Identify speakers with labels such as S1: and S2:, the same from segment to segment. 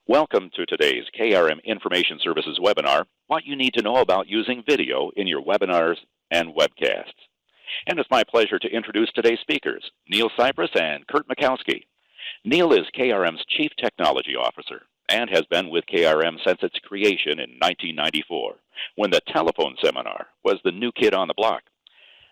S1: Welcome to today's KRM Information Services webinar, What You Need to Know About Using Video in Your Webinars and Webcasts. And it's my pleasure to introduce today's speakers, Neil Cypress and Kurt Makowski. Neil is KRM's Chief Technology Officer and has been with KRM since its creation in 1994, when the telephone seminar was the new kid on the block.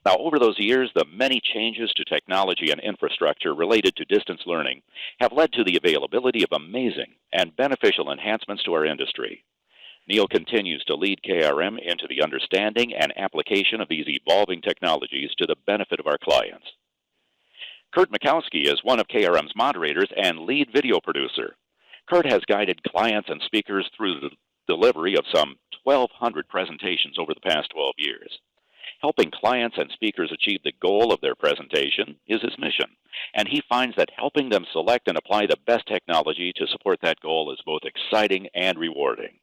S1: Now, over those years, the many changes to technology and infrastructure related to distance learning have led to the availability of amazing and beneficial enhancements to our industry. Neil continues to lead KRM into the understanding and application of these evolving technologies to the benefit of our clients. Kurt Makowski is one of KRM's moderators and lead video producer. Kurt has guided clients and speakers through the delivery of some 1,200 presentations over the past 12 years. Helping clients and speakers achieve the goal of their presentation is his mission, and he finds that helping them select and apply the best technology to support that goal is both exciting and rewarding.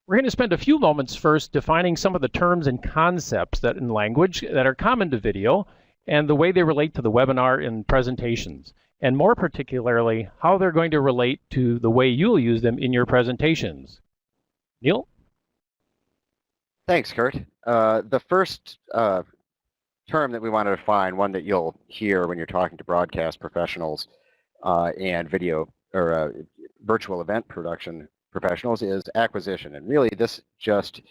S2: We're going to spend a few moments first defining some of the terms and concepts that in language that are common to video and the way they relate to the webinar in presentations, and more particularly, how they're going to relate to the way you'll use them in your presentations. Neil?
S3: Thanks, Kurt. The first term that we want to define, one that you'll hear when you're talking to broadcast professionals and video or virtual event production professionals, is acquisition. And really this just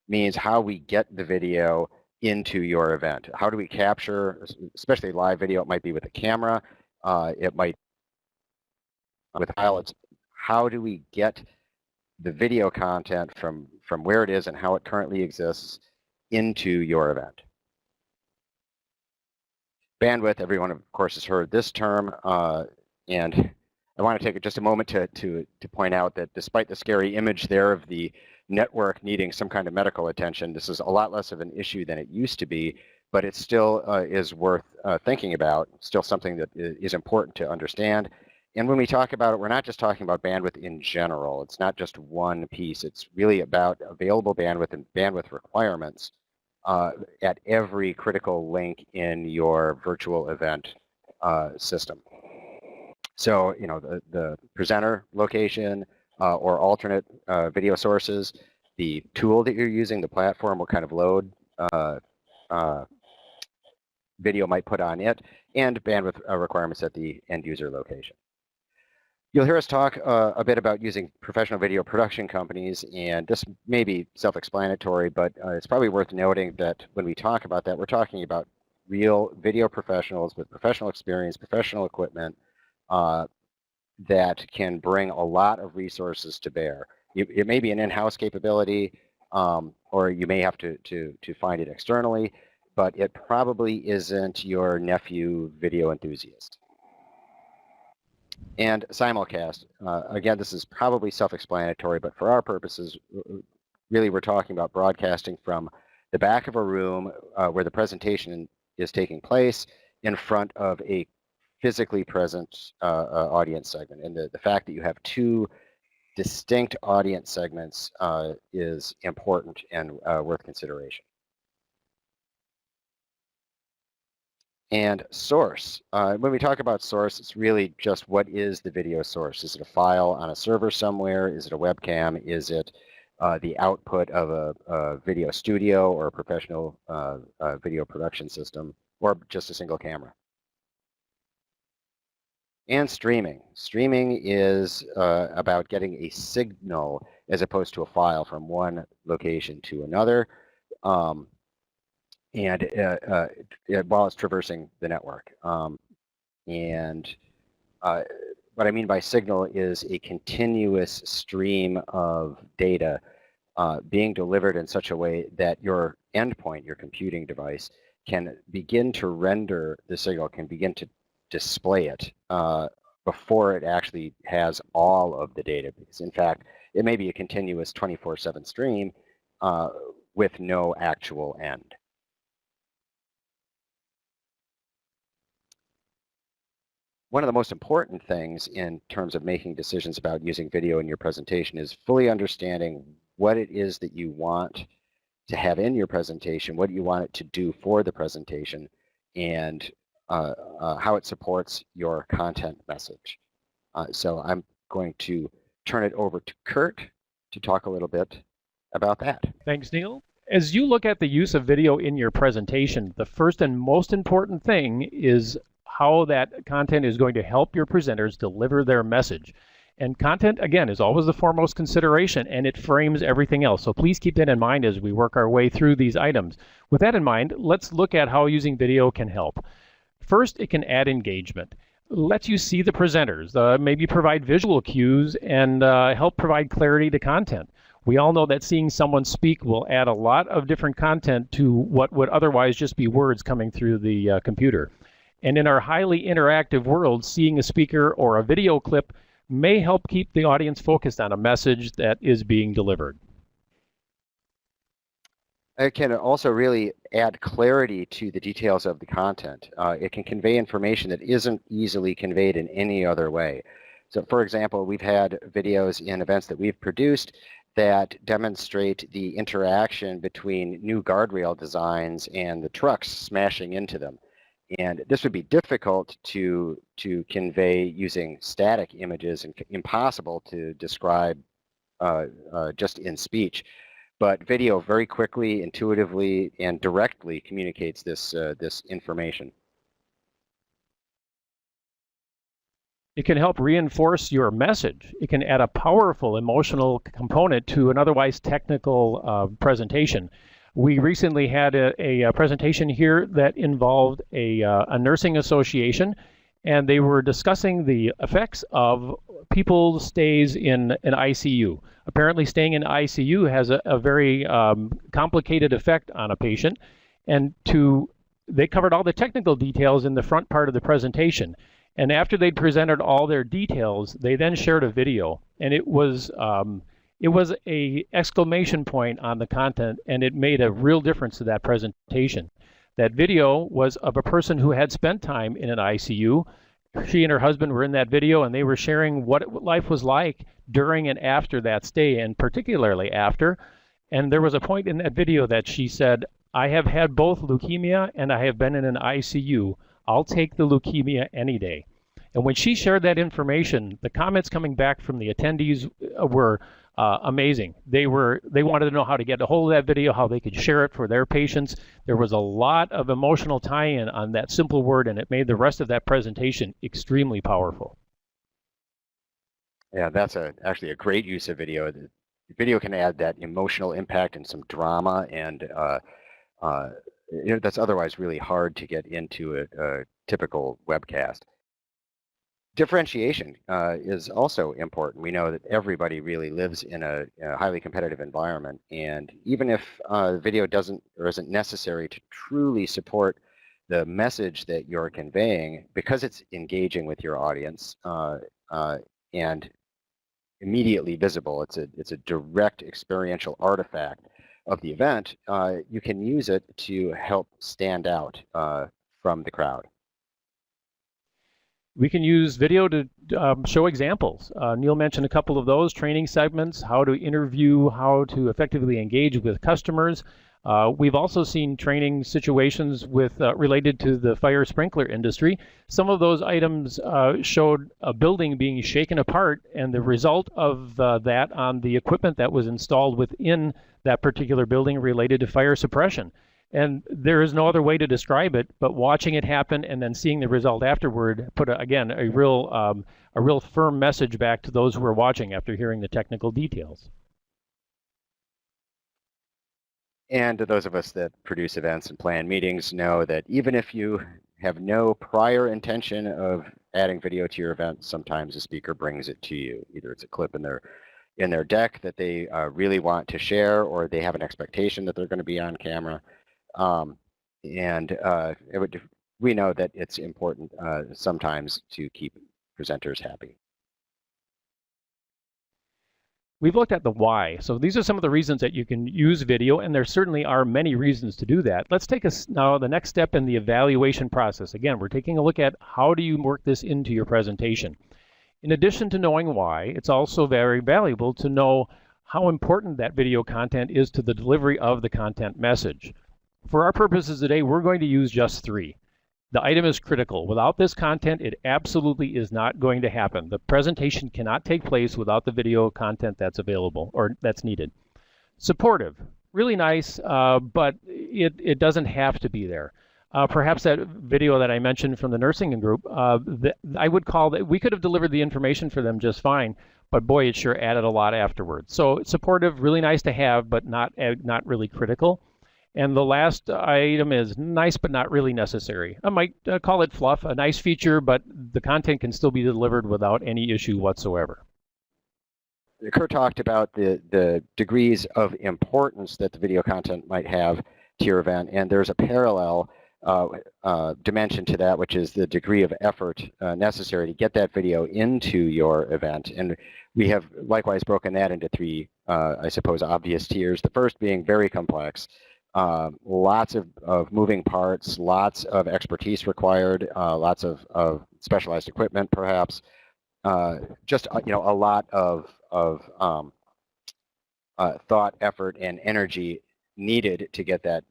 S3: means how we get the video into your event. How do we capture, especially live video? It might be with a camera, it might with pilots. How do we get the video content from where it is and how it currently exists into your event? Bandwidth, everyone of course has heard this term, and I want to take just a moment to point out that despite the scary image there of the network needing some kind of medical attention, this is a lot less of an issue than it used to be, but it still is worth thinking about, still something that is important to understand. And when we talk about it, we're not just talking about bandwidth in general. It's not just one piece. It's really about available bandwidth and bandwidth requirements at every critical link in your virtual event system. So, you know, the presenter location or alternate video sources, the tool that you're using, the platform, what kind of load video might put on it, and bandwidth requirements at the end user location. You'll hear us talk a bit about using professional video production companies, and this may be self-explanatory, but it's probably worth noting that when we talk about that, we're talking about real video professionals with professional experience, professional equipment, that can bring a lot of resources to bear. It may be an in-house capability, or you may have to find it externally, but it probably isn't your nephew video enthusiast. And simulcast, again, this is probably self-explanatory, but for our purposes, really we're talking about broadcasting from the back of a room where the presentation is taking place in front of a physically present audience segment. And the fact that you have two distinct audience segments is important and worth consideration. And source. When we talk about source, it's really just what is the video source? Is it a file on a server somewhere? Is it a webcam? Is it the output of a video studio or a professional video production system, or just a single camera? And streaming. Streaming is about getting a signal as opposed to a file from one location to another, while it's traversing the network. What I mean by signal is a continuous stream of data being delivered in such a way that your endpoint, your computing device, can begin to render the signal, can begin to display it before it actually has all of the data. Because in fact, it may be a continuous 24/7 stream with no actual end. One of the most important things in terms of making decisions about using video in your presentation is fully understanding what it is that you want to have in your presentation, what you want it to do for the presentation, and how it supports your content message. So I'm going to turn it over to Kurt to talk a little bit about that.
S2: Thanks, Neil. As you look at the use of video in your presentation, the first and most important thing is how that content is going to help your presenters deliver their message. And content, again, is always the foremost consideration, and it frames everything else. So please keep that in mind as we work our way through these items. With that in mind, let's look at how using video can help. First, it can add engagement. Lets you see the presenters, maybe provide visual cues, and help provide clarity to content. We all know that seeing someone speak will add a lot of different content to what would otherwise just be words coming through the computer. And in our highly interactive world, seeing a speaker or a video clip may help keep the audience focused on a message that is being delivered.
S3: It can also really add clarity to the details of the content. It can convey information that isn't easily conveyed in any other way. So for example, we've had videos in events that we've produced that demonstrate the interaction between new guardrail designs and the trucks smashing into them. And this would be difficult to convey using static images and impossible to describe just in speech. But video very quickly, intuitively, and directly communicates this information.
S2: It can help reinforce your message. It can add a powerful emotional component to an otherwise technical presentation. We recently had a presentation here that involved a nursing association, and they were discussing the effects of people's stays in an ICU. Apparently staying in ICU has a very complicated effect on a patient, and they covered all the technical details in the front part of the presentation. And after they'd presented all their details, they then shared a video, and it was a exclamation point on the content, and it made a real difference to that presentation. That video was of a person who had spent time in an ICU. She and her husband were in that video, and they were sharing what life was like during and after that stay, and particularly after. And there was a point in that video that she said, "I have had both leukemia and I have been in an ICU. I'll take the leukemia any day." And when she shared that information, the comments coming back from the attendees were amazing. They wanted to know how to get a hold of that video, how they could share it for their patients. There was a lot of emotional tie-in on that simple word, and it made the rest of that presentation extremely powerful.
S3: Yeah, that's actually a great use of video. The video can add that emotional impact and some drama, and that's otherwise really hard to get into a typical webcast. Differentiation is also important. We know that everybody really lives in a highly competitive environment, and even if video doesn't or isn't necessary to truly support the message that you're conveying, because it's engaging with your audience and immediately visible, it's a direct experiential artifact of the event, you can use it to help stand out from the crowd.
S2: We can use video to show examples. Neil mentioned a couple of those training segments, how to interview, how to effectively engage with customers. We've also seen training situations with related to the fire sprinkler industry. Some of those items showed a building being shaken apart and the result of that on the equipment that was installed within that particular building related to fire suppression. And there is no other way to describe it, but watching it happen and then seeing the result afterward put, again, a real firm message back to those who are watching after hearing the technical details.
S3: And to those of us that produce events and plan meetings know that even if you have no prior intention of adding video to your event, sometimes a speaker brings it to you. Either it's a clip in their deck that they really want to share, or they have an expectation that they're going to be on camera. We know that it's important sometimes to keep presenters happy.
S2: We've looked at the why. So these are some of the reasons that you can use video, and there certainly are many reasons to do that. Let's take now the next step in the evaluation process. Again, we're taking a look at how do you work this into your presentation. In addition to knowing why, it's also very valuable to know how important that video content is to the delivery of the content message. For our purposes today, we're going to use just 3. The item is critical. Without this content, it absolutely is not going to happen. The presentation cannot take place without the video content that's available or that's needed. Supportive, really nice, but it doesn't have to be there. Perhaps that video that I mentioned from the nursing group, I would call that we could have delivered the information for them just fine, but boy, it sure added a lot afterwards. So supportive, really nice to have, but not really critical. And the last item is nice, but not really necessary. I might call it fluff, a nice feature, but the content can still be delivered without any issue whatsoever.
S3: Kurt talked about the degrees of importance that the video content might have to your event, and there's a parallel dimension to that, which is the degree of effort necessary to get that video into your event. And we have likewise broken that into 3, I suppose, obvious tiers. The first being very complex. Lots of moving parts, lots of expertise required, lots of specialized equipment, perhaps. Just a lot of thought, effort, and energy needed to get that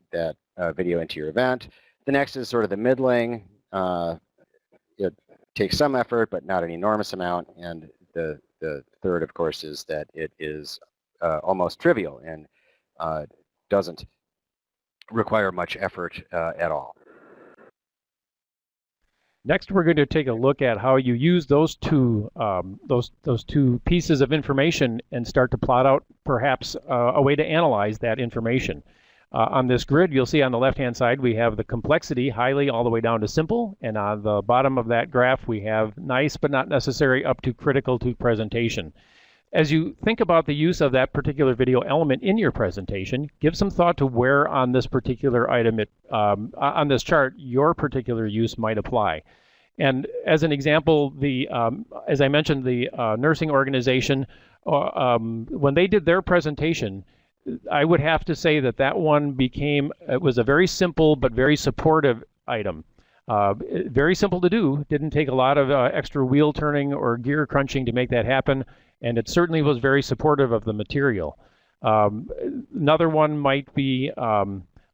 S3: video into your event. The next is sort of the middling. It takes some effort, but not an enormous amount. And the third, of course, is that it is almost trivial and doesn't require much effort at all.
S2: Next, we're going to take a look at how you use those two pieces of information and start to plot out perhaps a way to analyze that information. On this grid, you'll see on the left-hand side we have the complexity, highly, all the way down to simple, and on the bottom of that graph we have nice but not necessary up to critical to presentation. As you think about the use of that particular video element in your presentation, give some thought to where on this particular item, on this chart, your particular use might apply. And as an example, as I mentioned, the nursing organization, when they did their presentation, I would have to say that one it was a very simple but very supportive item. Very simple to do, didn't take a lot of extra wheel turning or gear crunching to make that happen, and it certainly was very supportive of the material. Another one might be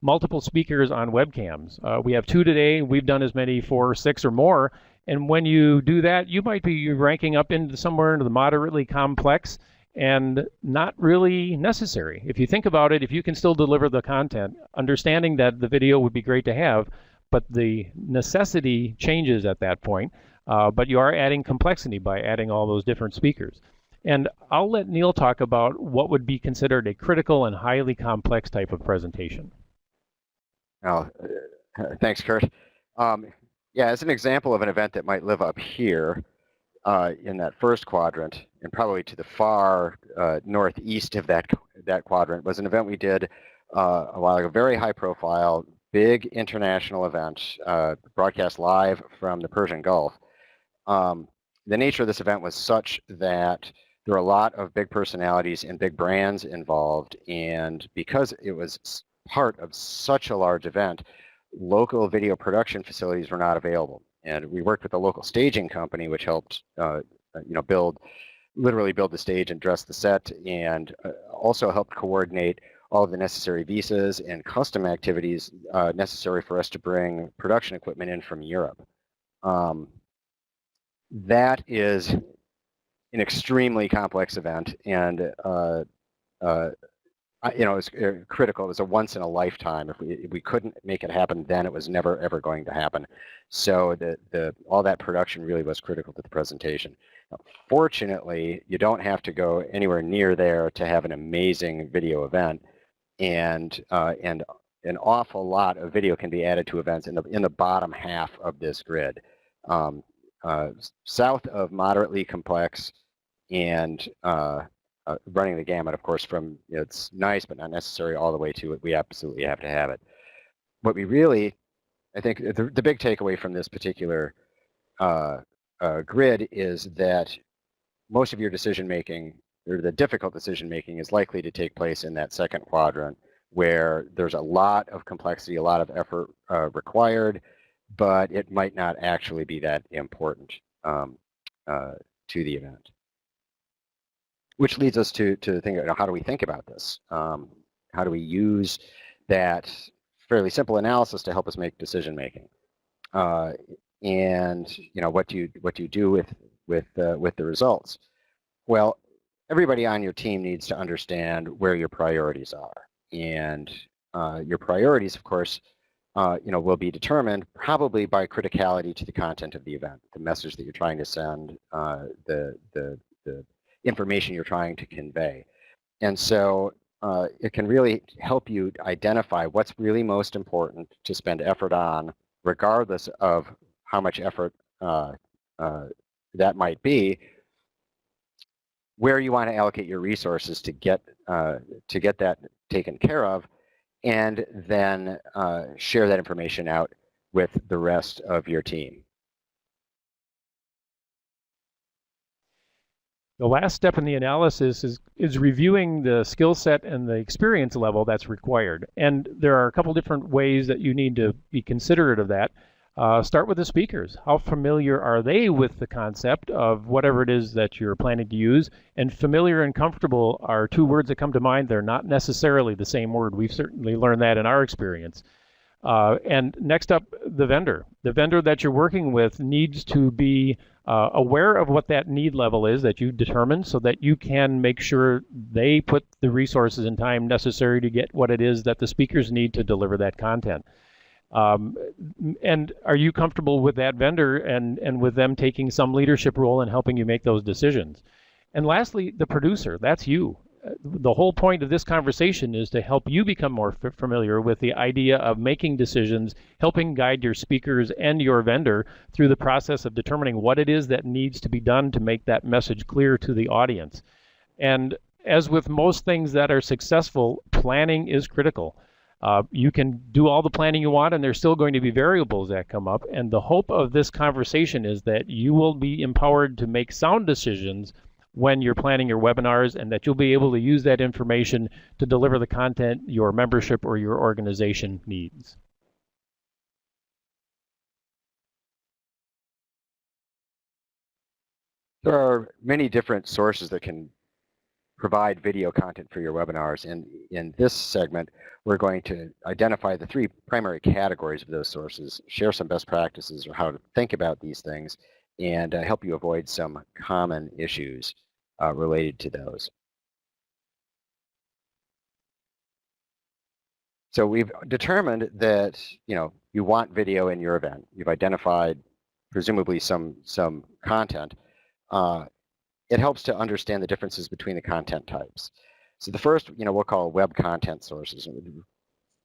S2: multiple speakers on webcams. We have 2 today. We've done as many 4 or 6 or more. And when you do that, you might be ranking up into somewhere into the moderately complex and not really necessary. If you think about it, if you can still deliver the content, understanding that the video would be great to have, but the necessity changes at that point. But you are adding complexity by adding all those different speakers. And I'll let Neil talk about what would be considered a critical and highly complex type of presentation.
S3: Oh, thanks, Kurt. Yeah, as an example of an event that might live up here, in that first quadrant, and probably to the far northeast of that quadrant, was an event we did a while ago, very high profile, big international event, broadcast live from the Persian Gulf. The nature of this event was such that there were a lot of big personalities and big brands involved, and because it was part of such a large event, local video production facilities were not available. And we worked with a local staging company, which helped literally build the stage and dress the set, and also helped coordinate all of the necessary visas and custom activities necessary for us to bring production equipment in from Europe. That is an extremely complex event, and it was critical. It was a once in a lifetime. If we couldn't make it happen then, it was never ever going to happen. So all that production really was critical to the presentation. Now, fortunately, you don't have to go anywhere near there to have an amazing video event, and an awful lot of video can be added to events in the bottom half of this grid. South of moderately complex, and running the gamut, of course, from it's nice but not necessary all the way to we absolutely have to have it. What we really, I think, the big takeaway from this particular grid is that most of your decision making, or the difficult decision making, is likely to take place in that second quadrant, where there's a lot of complexity, a lot of effort required, but it might not actually be that important to the event. Which leads us to think, how do we think about this? How do we use that fairly simple analysis to help us make decision making? And what do you do with the results? Well, everybody on your team needs to understand where your priorities are, and your priorities, of course, will be determined probably by criticality to the content of the event, the message that you're trying to send, the information you're trying to convey. And so it can really help you identify what's really most important to spend effort on, regardless of how much effort that might be, where you want to allocate your resources to get that taken care of, and then share that information out with the rest of your team.
S2: The last step in the analysis is reviewing the skill set and the experience level that's required. And there are a couple different ways that you need to be considerate of that. Start with the speakers. How familiar are they with the concept of whatever it is that you're planning to use? And familiar and comfortable are two words that come to mind. They're not necessarily the same word. We've certainly learned that in our experience. And next up, the vendor. The vendor that you're working with needs to be aware of what that need level is that you determine, so that you can make sure they put the resources and time necessary to get what it is that the speakers need to deliver that content. And are you comfortable with that vendor and with them taking some leadership role in helping you make those decisions? And lastly, the producer. That's you. The whole point of this conversation is to help you become more familiar with the idea of making decisions, helping guide your speakers and your vendor through the process of determining what it is that needs to be done to make that message clear to the audience. And as with most things that are successful, planning is critical. You can do all the planning you want, and there's still going to be variables that come up. And the hope of this conversation is that you will be empowered to make sound decisions when you're planning your webinars, and that you'll be able to use that information to deliver the content your membership or your organization needs.
S3: There are many different sources that can provide video content for your webinars, and in this segment we're going to identify the three primary categories of those sources, share some best practices or how to think about these things, and help you avoid some common issues related to those. So we've determined that you want video in your event. You've identified presumably some content. It helps to understand the differences between the content types. So the first, we'll call web content sources.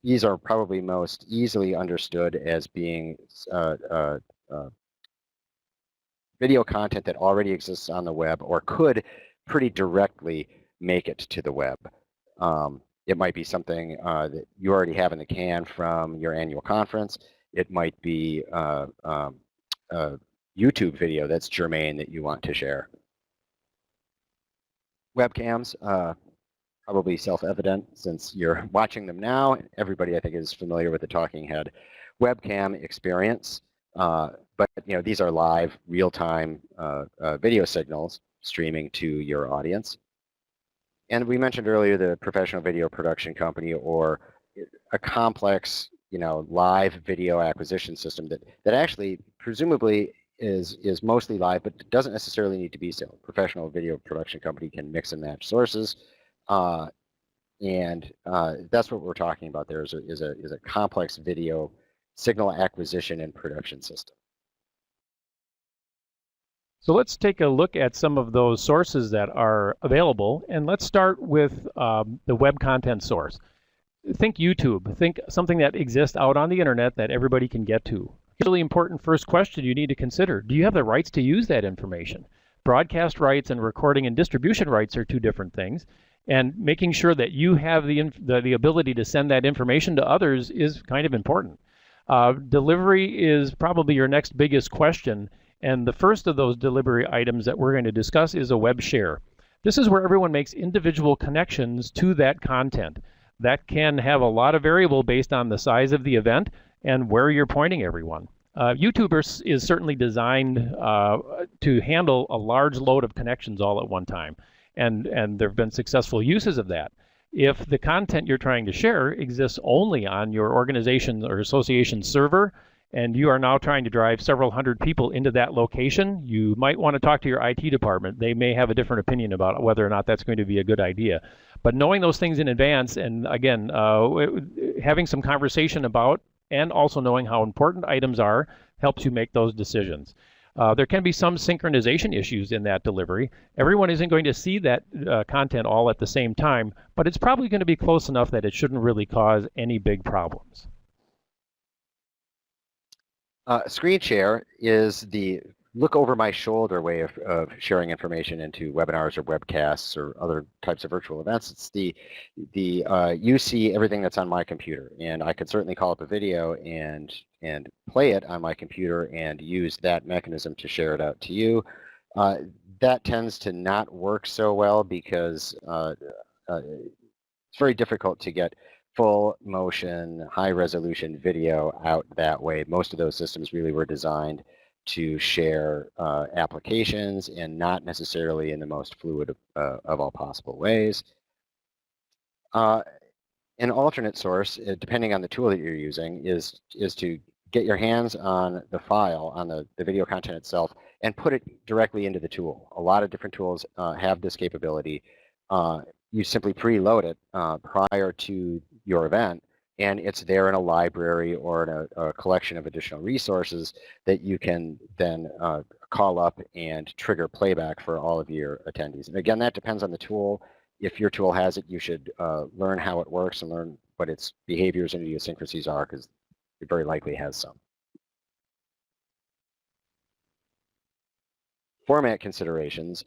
S3: These are probably most easily understood as being video content that already exists on the web or could pretty directly make it to the web. It might be something that you already have in the can from your annual conference. It might be a YouTube video that's germane that you want to share. Webcams, probably self-evident since you're watching them now. Everybody, I think, is familiar with the talking head webcam experience. But these are live, real-time video signals streaming to your audience. And we mentioned earlier the professional video production company, or a complex, live video acquisition system that actually presumably is mostly live, but doesn't necessarily need to be so. Professional video production company can mix and match sources, and that's what we're talking about. There is a complex video signal acquisition and production system.
S2: So let's take a look at some of those sources that are available, and let's start with the web content source. Think YouTube. Think something that exists out on the internet that everybody can get to. Really important first question you need to consider. Do you have the rights to use that information? Broadcast rights and recording and distribution rights are two different things, and making sure that you have the ability to send that information to others is kind of important. Delivery is probably your next biggest question. And the first of those delivery items that we're going to discuss is a web share. This is where everyone makes individual connections to that content. That can have a lot of variable based on the size of the event and where you're pointing everyone. YouTube is certainly designed to handle a large load of connections all at one time. And there have been successful uses of that. If the content you're trying to share exists only on your organization or association server, and you are now trying to drive several hundred people into that location, you might want to talk to your IT department. They may have a different opinion about whether or not that's going to be a good idea. But knowing those things in advance, and again, having some conversation about, and also knowing how important items are, helps you make those decisions. There can be some synchronization issues in that delivery. Everyone isn't going to see that content all at the same time, but it's probably going to be close enough that it shouldn't really cause any big problems.
S3: Screen share is the look over my shoulder way of sharing information into webinars or webcasts or other types of virtual events. It's you see everything that's on my computer, and I could certainly call up a video and play it on my computer and use that mechanism to share it out to you. That tends to not work so well because it's very difficult to get full motion, high resolution video out that way. Most of those systems really were designed to share applications and not necessarily in the most fluid of all possible ways. An alternate source, depending on the tool that you're using, is to get your hands on the file, on the video content itself, and put it directly into the tool. A lot of different tools have this capability. You simply preload it prior to your event, and it's there in a library or in a collection of additional resources that you can then call up and trigger playback for all of your attendees. And again, that depends on the tool. If your tool has it, you should learn how it works and learn what its behaviors and idiosyncrasies are, because it very likely has some. Format considerations.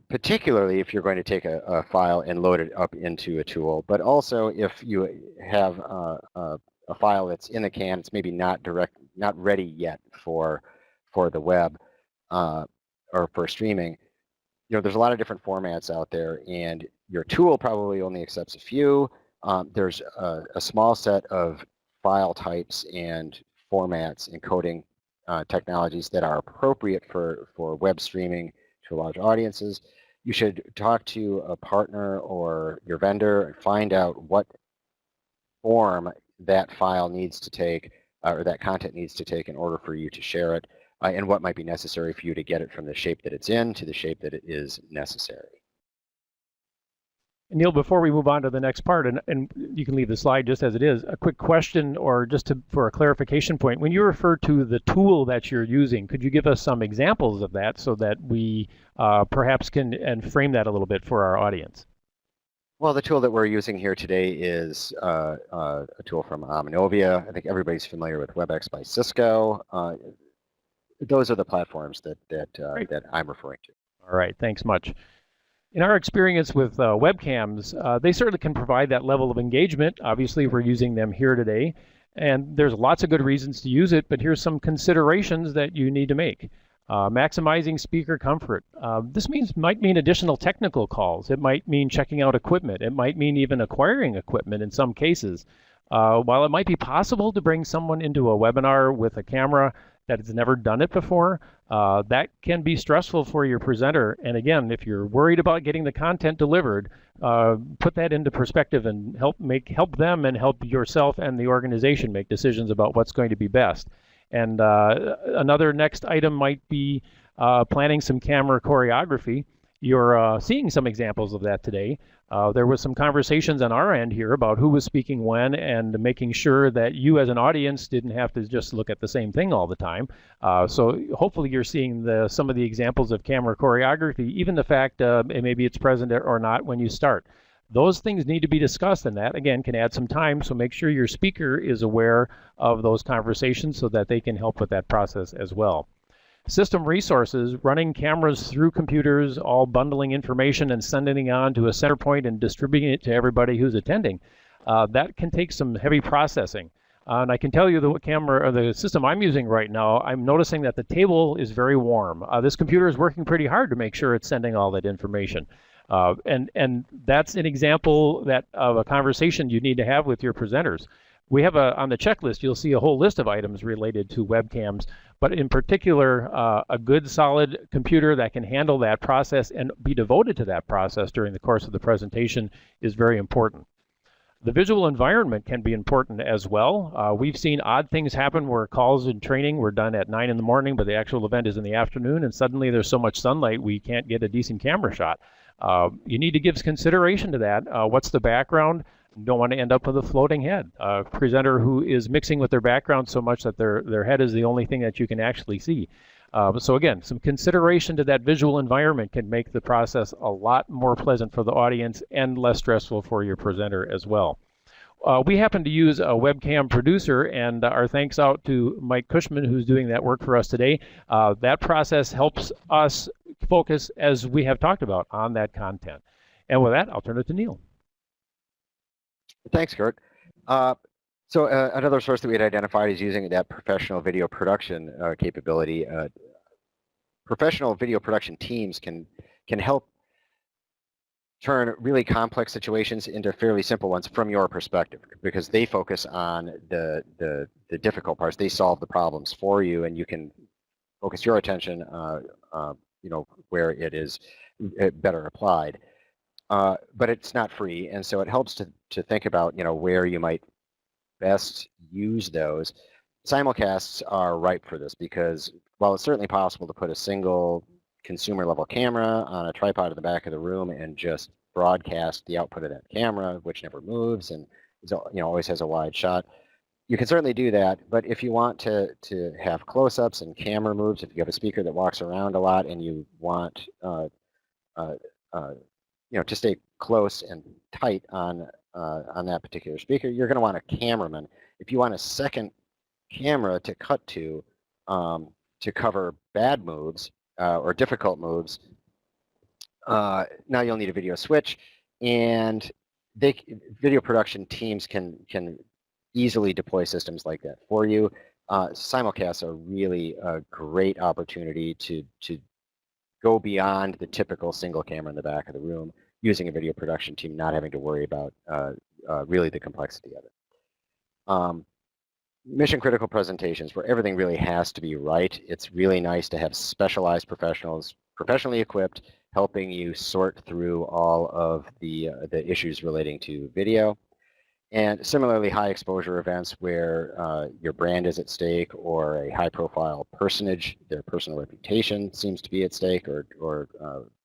S3: Particularly if you're going to take a file and load it up into a tool, but also if you have a file that's in the can, it's maybe not ready yet for the web or for streaming. There's a lot of different formats out there, and your tool probably only accepts a few. There's a small set of file types and formats, encoding technologies that are appropriate for web streaming to large audiences. You should talk to a partner or your vendor and find out what form that file needs to take or that content needs to take in order for you to share it, and what might be necessary for you to get it from the shape that it's in to the shape that it is necessary.
S2: Neil, before we move on to the next part, and you can leave the slide just as it is, a quick question or just for a clarification point. When you refer to the tool that you're using, could you give us some examples of that so that we perhaps can frame that a little bit for our audience?
S3: Well, the tool that we're using here today is a tool from Omnovia. I think everybody's familiar with WebEx by Cisco. those are the platforms that
S2: Great.
S3: that I'm referring to.
S2: All right, thanks much. In our experience with webcams, they certainly can provide that level of engagement. Obviously, we're using them here today, and there's lots of good reasons to use it, but here's some considerations that you need to make. Maximizing speaker comfort. This might mean additional technical calls. It might mean checking out equipment. It might mean even acquiring equipment in some cases. While it might be possible to bring someone into a webinar with a camera that has never done it before, that can be stressful for your presenter. And again, if you're worried about getting the content delivered, put that into perspective and help them and help yourself and the organization make decisions about what's going to be best. And another next item might be planning some camera choreography. You're seeing some examples of that today. There was some conversations on our end here about who was speaking when and making sure that you as an audience didn't have to just look at the same thing all the time. So hopefully you're seeing some of the examples of camera choreography, even the fact maybe it's present or not when you start. Those things need to be discussed, and that, again, can add some time, so make sure your speaker is aware of those conversations so that they can help with that process as well. System resources, running cameras through computers, all bundling information and sending it on to a center point and distributing it to everybody who's attending. That can take some heavy processing. And I can tell you the system I'm using right now, I'm noticing that the table is very warm. This computer is working pretty hard to make sure it's sending all that information. And that's an example of a conversation you need to have with your presenters. We have on the checklist, you'll see a whole list of items related to webcams, but in particular, a good solid computer that can handle that process and be devoted to that process during the course of the presentation is very important. The visual environment can be important as well. We've seen odd things happen where calls and training were done at 9 in the morning, but the actual event is in the afternoon, and suddenly there's so much sunlight we can't get a decent camera shot. You need to give consideration to that. What's the background? You don't want to end up with a floating head. A presenter who is mixing with their background so much that their head is the only thing that you can actually see. So again, some consideration to that visual environment can make the process a lot more pleasant for the audience and less stressful for your presenter as well. We happen to use a webcam producer, and our thanks out to Mike Cushman, who's doing that work for us today. That process helps us focus, as we have talked about, on that content. And with that, I'll turn it to Neil.
S3: Thanks, Kurt. So another source that we had identified is using that professional video production capability. Professional video production teams can help turn really complex situations into fairly simple ones from your perspective, because they focus on the difficult parts. They solve the problems for you, and you can focus your attention, you know, where it is better applied. But it's not free, and so it helps to think about, you know, where you might best use those. Simulcasts are ripe for this, because while it's certainly possible to put a single consumer level camera on a tripod in the back of the room and just broadcast the output of that camera, which never moves and is, you know, always has a wide shot, you can certainly do that. But if you want to have close-ups and camera moves, if you have a speaker that walks around a lot and you want you know, to stay close and tight on that particular speaker, you're going to want a cameraman. If you want a second camera to cut to cover bad moves or difficult moves, now you'll need a video switch, and video production teams can easily deploy systems like that for you. Simulcasts are really a great opportunity to go beyond the typical single camera in the back of the room, using a video production team, not having to worry about really the complexity of it. Mission critical presentations where everything really has to be right. It's really nice to have specialized professionals, professionally equipped, helping you sort through all of the issues relating to video. And similarly, high exposure events where your brand is at stake, or a high profile personage, their personal reputation seems to be at stake, or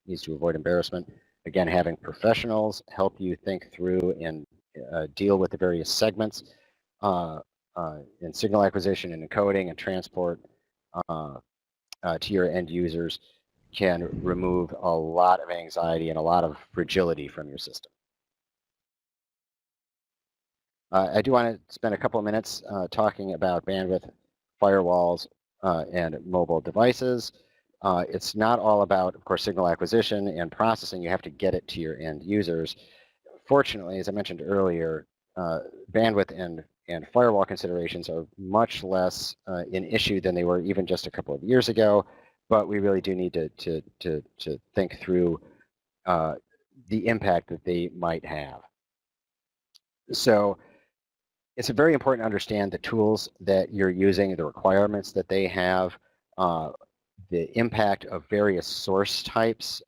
S3: needs to avoid embarrassment. Again, having professionals help you think through and deal with the various segments in signal acquisition and encoding and transport to your end users can remove a lot of anxiety and a lot of fragility from your system. I do want to spend a couple of minutes talking about bandwidth, firewalls, and mobile devices. It's not all about, of course, signal acquisition and processing. You have to get it to your end users. Fortunately, as I mentioned earlier, bandwidth and firewall considerations are much less an issue than they were even just a couple of years ago. But we really do need to think through the impact that they might have. So it's very important to understand the tools that you're using, the requirements that they have, the impact of various source types.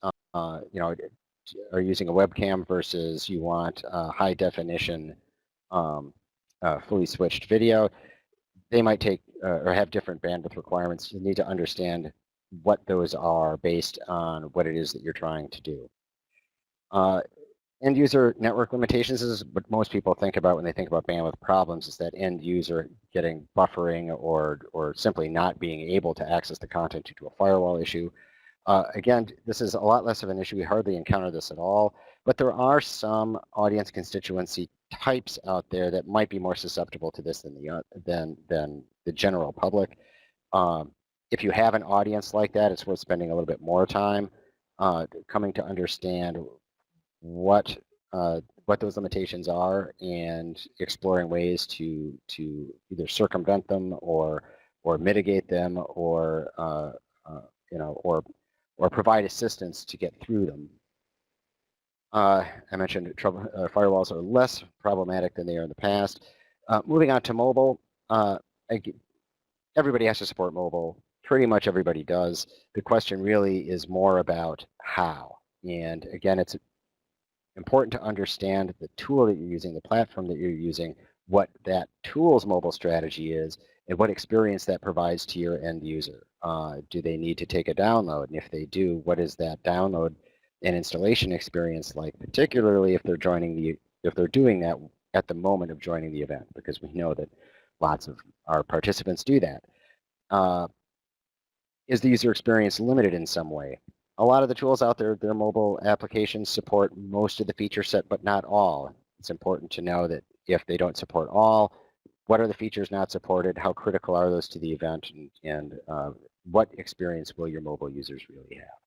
S3: Are using a webcam versus you want high definition fully switched video. They might take or have different bandwidth requirements. You need to understand what those are based on what it is that you're trying to do. End user network limitations is what most people think about when they think about bandwidth problems, is that end user getting buffering or simply not being able to access the content due to a firewall issue. Again, this is a lot less of an issue. We hardly encounter this at all, but there are some audience constituency types out there that might be more susceptible to this than the general public. If you have an audience like that, it's worth spending a little bit more time coming to understand what those limitations are and exploring ways to either circumvent them or mitigate them or provide assistance to get through them. I mentioned firewalls are less problematic than they are in the past. Moving on to mobile, everybody has to support mobile. Pretty much everybody does. The question really is more about how. And again, it's important to understand the tool that you're using, the platform that you're using, what that tool's mobile strategy is, and what experience that provides to your end user. Do they need to take a download? And if they do, what is that download and installation experience like, particularly if they're doing that at the moment of joining the event, because we know that lots of our participants do that. Is the user experience limited in some way? A lot of the tools out there, their mobile applications support most of the feature set, but not all. It's important to know that if they don't support all, what are the features not supported? How critical are those to the event? And what experience will your mobile users really have?